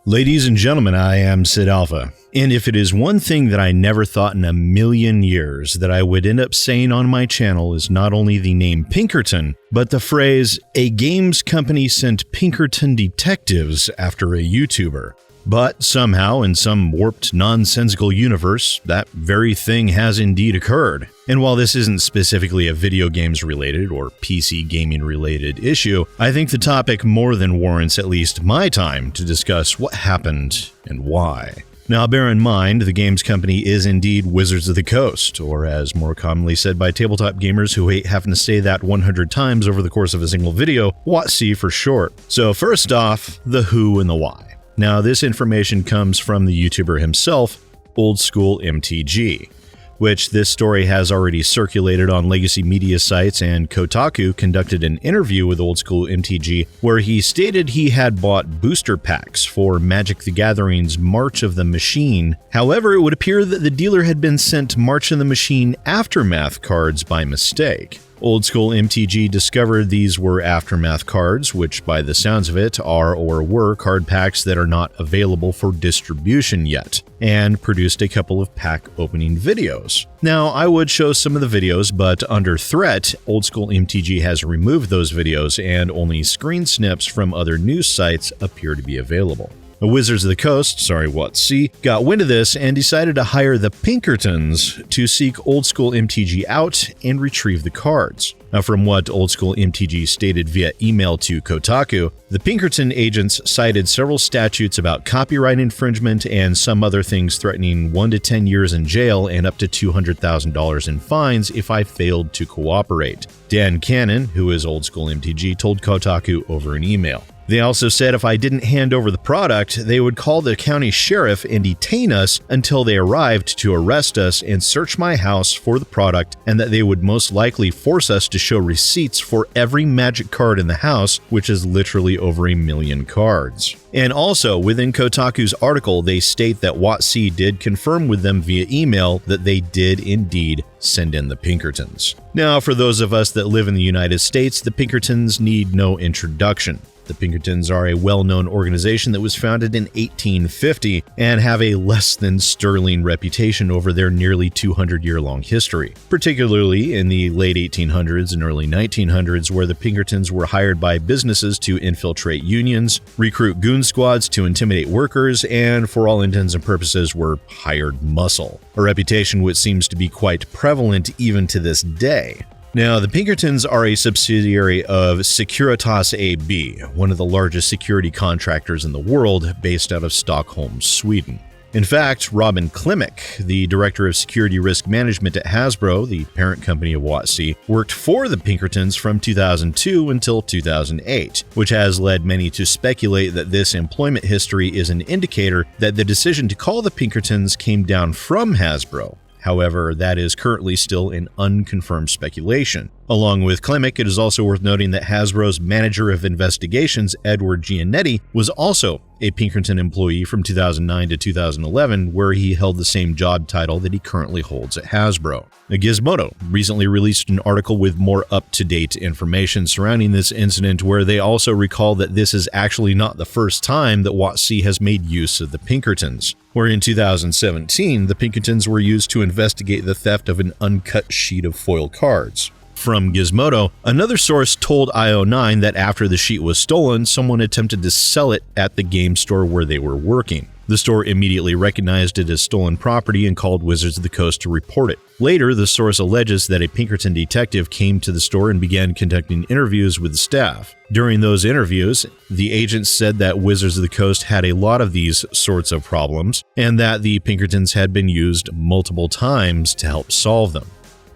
Ladies and gentlemen, I am SidAlpha, and if it is one thing that I never thought in a million years that I would end up saying on my channel is not only the name Pinkerton, but the phrase, "a games company sent Pinkerton Detectives after a YouTuber." But somehow, in some warped, nonsensical universe, that very thing has indeed occurred. And while this isn't specifically a video games related or PC gaming related issue, I think the topic more than warrants at least my time to discuss what happened and why. Now, bear in mind, the games company is indeed Wizards of the Coast, or as more commonly said by tabletop gamers who hate having to say that 100 times over the course of a single video, WotC for short. So first off, the who and the why. Now, this information comes from the YouTuber himself, OldSchoolMTG, which this story has already circulated on legacy media sites, and Kotaku conducted an interview with OldSchoolMTG where he stated he had bought booster packs for Magic the Gathering's March of the Machine. However, it would appear that the dealer had been sent March of the Machine Aftermath cards by mistake. OldSchoolMTG discovered these were Aftermath cards, which by the sounds of it are or were card packs that are not available for distribution yet, and produced a couple of pack opening videos. Now, I would show some of the videos, but under threat, OldSchoolMTG has removed those videos and only screen snips from other news sites appear to be available. The Wizards of the Coast, WotC, got wind of this and decided to hire the Pinkertons to seek OldSchoolMTG out and retrieve the cards. Now, from what OldSchoolMTG stated via email to Kotaku, the Pinkerton agents cited several statutes about copyright infringement and some other things threatening 1 to 10 years in jail and up to $200,000 in fines if I failed to cooperate. Dan Cannon, who is OldSchoolMTG, told Kotaku over an email. They also said if I didn't hand over the product, they would call the county sheriff and detain us until they arrived to arrest us and search my house for the product, and that they would most likely force us to show receipts for every magic card in the house, which is literally over 1 million cards. And also, within Kotaku's article, they state that WotC did confirm with them via email that they did indeed send in the Pinkertons. Now, for those of us that live in the United States, the Pinkertons need no introduction. The Pinkertons are a well-known organization that was founded in 1850 and have a less than sterling reputation over their nearly 200-year-long history, particularly in the late 1800s and early 1900s, where the Pinkertons were hired by businesses to infiltrate unions, recruit goon squads to intimidate workers, and for all intents and purposes were hired muscle, a reputation which seems to be quite prevalent even to this day. Now, the Pinkertons are a subsidiary of Securitas AB, one of the largest security contractors in the world, based out of Stockholm, Sweden. In fact, Robin Klimek, the director of security risk management at Hasbro, the parent company of WotC, worked for the Pinkertons from 2002 until 2008, which has led many to speculate that this employment history is an indicator that the decision to call the Pinkertons came down from Hasbro. However, that is currently still an unconfirmed speculation. Along with Klimek, it is also worth noting that Hasbro's manager of investigations, Edward Giannetti, was also a Pinkerton employee from 2009 to 2011, where he held the same job title that he currently holds at Hasbro. Now, Gizmodo recently released an article with more up-to-date information surrounding this incident, where they also recall that this is actually not the first time that WotC has made use of the Pinkertons, where in 2017, the Pinkertons were used to investigate the theft of an uncut sheet of foil cards. From Gizmodo, another source told IO9 that after the sheet was stolen, someone attempted to sell it at the game store where they were working. The store immediately recognized it as stolen property and called Wizards of the Coast to report it. Later, the source alleges that a Pinkerton detective came to the store and began conducting interviews with the staff. During those interviews, the agents said that Wizards of the Coast had a lot of these sorts of problems, and that the Pinkertons had been used multiple times to help solve them.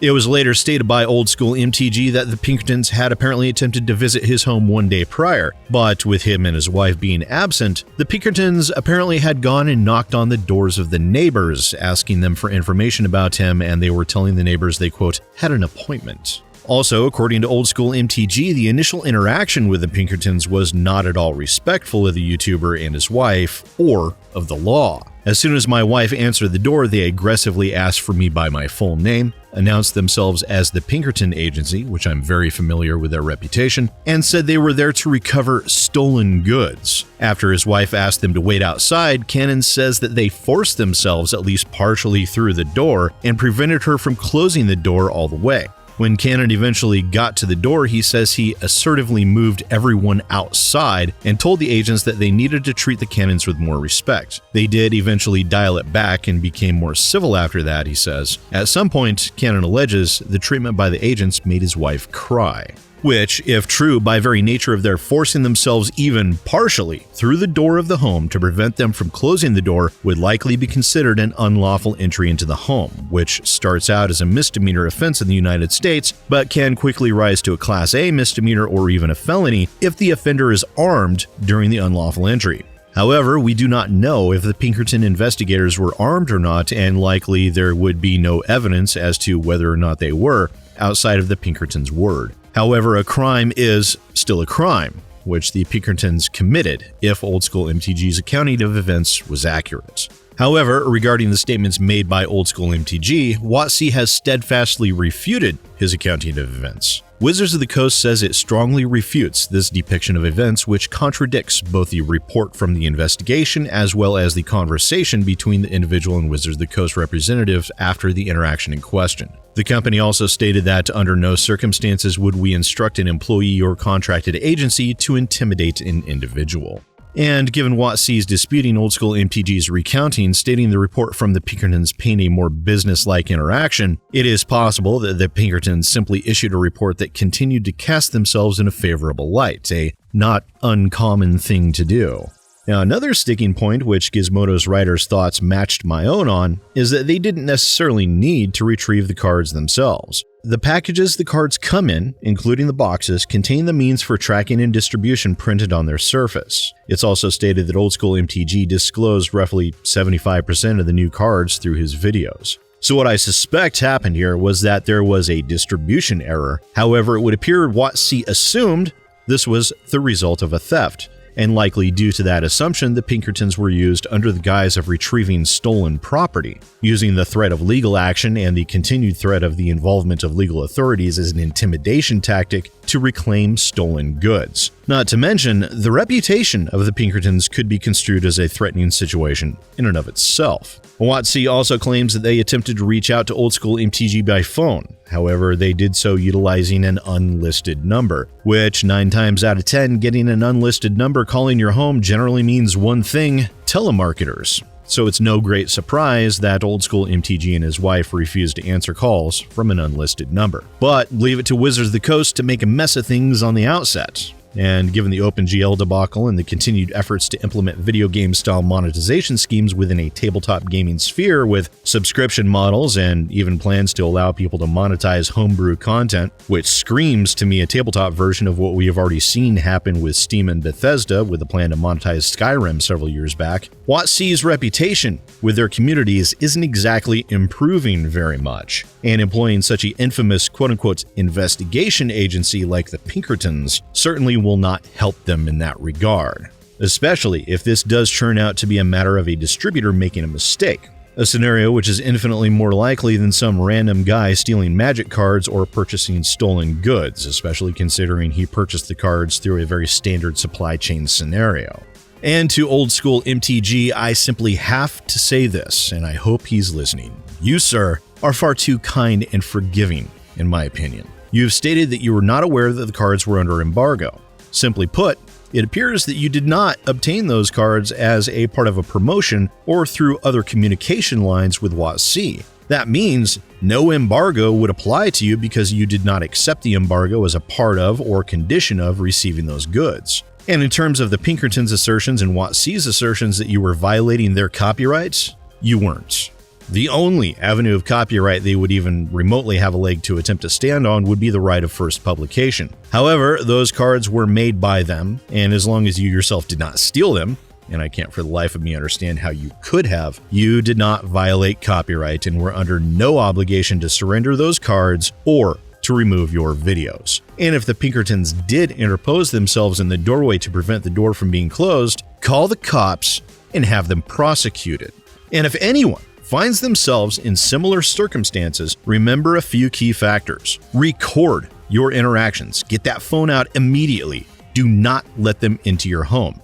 It was later stated by OldSchoolMTG that the Pinkertons had apparently attempted to visit his home one day prior, but with him and his wife being absent, the Pinkertons apparently had gone and knocked on the doors of the neighbors, asking them for information about him, and they were telling the neighbors they, quote, had an appointment. Also, according to OldSchoolMTG, the initial interaction with the Pinkertons was not at all respectful of the YouTuber and his wife, or of the law. As soon as my wife answered the door, they aggressively asked for me by my full name, announced themselves as the Pinkerton Agency, which I'm very familiar with their reputation, and said they were there to recover stolen goods. After his wife asked them to wait outside, Cannon says that they forced themselves at least partially through the door and prevented her from closing the door all the way. When Cannon eventually got to the door, he says he assertively moved everyone outside and told the agents that they needed to treat the Cannons with more respect. They did eventually dial it back and became more civil after that, he says. At some point, Cannon alleges the treatment by the agents made his wife cry. Which, if true, by very nature of their forcing themselves even partially through the door of the home to prevent them from closing the door, would likely be considered an unlawful entry into the home, which starts out as a misdemeanor offense in the United States, but can quickly rise to a Class A misdemeanor or even a felony if the offender is armed during the unlawful entry. However, we do not know if the Pinkerton investigators were armed or not, and likely there would be no evidence as to whether or not they were, outside of the Pinkertons' word. However, a crime is still a crime, which the Pinkertons committed if OldSchoolMTG's accounting of events was accurate. However, regarding the statements made by OldSchoolMTG, WotC has steadfastly refuted his accounting of events. Wizards of the Coast says it strongly refutes this depiction of events, which contradicts both the report from the investigation as well as the conversation between the individual and Wizards of the Coast representatives after the interaction in question. The company also stated that under no circumstances would we instruct an employee or contracted agency to intimidate an individual. And given WotC's disputing OldSchoolMTG's recounting, stating the report from the Pinkertons paint a more business-like interaction, it is possible that the Pinkertons simply issued a report that continued to cast themselves in a favorable light, a not uncommon thing to do. Now, another sticking point, which Gizmodo's writer's thoughts matched my own on, is that they didn't necessarily need to retrieve the cards themselves. The packages the cards come in, including the boxes, contain the means for tracking and distribution printed on their surface. It's also stated that OldSchoolMTG disclosed roughly 75% of the new cards through his videos. So what I suspect happened here was that there was a distribution error. However, it would appear WotC assumed this was the result of a theft. And likely due to that assumption, the Pinkertons were used under the guise of retrieving stolen property, using the threat of legal action and the continued threat of the involvement of legal authorities as an intimidation tactic to reclaim stolen goods. Not to mention, the reputation of the Pinkertons could be construed as a threatening situation in and of itself. WotC also claims that they attempted to reach out to OldSchoolMTG by phone. However, they did so utilizing an unlisted number, which 9 times out of 10, getting an unlisted number calling your home generally means one thing: telemarketers. So it's no great surprise that OldSchoolMTG and his wife refused to answer calls from an unlisted number. But leave it to Wizards of the Coast to make a mess of things on the outset. And given the OpenGL debacle and the continued efforts to implement video game-style monetization schemes within a tabletop gaming sphere with subscription models and even plans to allow people to monetize homebrew content, which screams to me a tabletop version of what we have already seen happen with Steam and Bethesda with a plan to monetize Skyrim several years back, WotC's reputation with their communities isn't exactly improving very much. And employing such an infamous quote-unquote investigation agency like the Pinkertons certainly will not help them in that regard, especially if this does turn out to be a matter of a distributor making a mistake, a scenario which is infinitely more likely than some random guy stealing magic cards or purchasing stolen goods, especially considering he purchased the cards through a very standard supply chain scenario. And to OldSchoolMTG, I simply have to say this, and I hope he's listening. You, sir, are far too kind and forgiving, in my opinion. You have stated that you were not aware that the cards were under embargo. Simply put, it appears that you did not obtain those cards as a part of a promotion or through other communication lines with WotC. That means no embargo would apply to you because you did not accept the embargo as a part of or condition of receiving those goods. And in terms of the Pinkertons' assertions and WotC's assertions that you were violating their copyrights, you weren't. The only avenue of copyright they would even remotely have a leg to attempt to stand on would be the right of first publication. However, those cards were made by them, and as long as you yourself did not steal them, and I can't for the life of me understand how you could have, you did not violate copyright and were under no obligation to surrender those cards or to remove your videos. And if the Pinkertons did interpose themselves in the doorway to prevent the door from being closed, call the cops and have them prosecuted. And if anyone finds themselves in similar circumstances, remember a few key factors. Record your interactions. Get that phone out immediately. Do not let them into your home.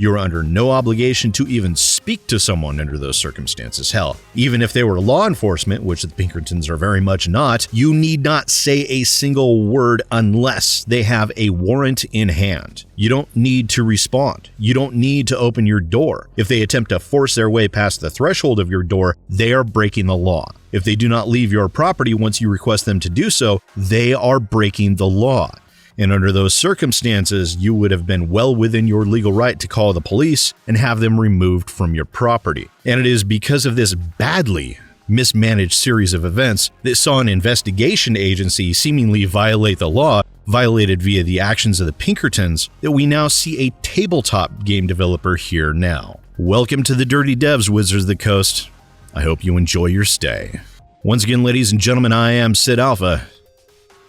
You're under no obligation to even speak to someone under those circumstances. Hell, even if they were law enforcement, which the Pinkertons are very much not, you need not say a single word unless they have a warrant in hand. You don't need to respond. You don't need to open your door. If they attempt to force their way past the threshold of your door, they are breaking the law. If they do not leave your property once you request them to do so, they are breaking the law. And under those circumstances, you would have been well within your legal right to call the police and have them removed from your property. And it is because of this badly mismanaged series of events that saw an investigation agency seemingly violate the law, violated via the actions of the Pinkertons, that we now see a tabletop game developer here now. Welcome to the Dirty Devs, Wizards of the Coast. I hope you enjoy your stay. Once again, ladies and gentlemen, I am SidAlpha,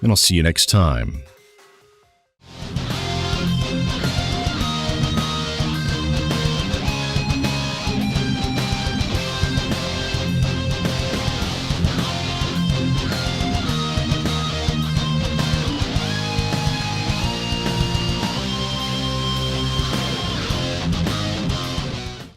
and I'll see you next time.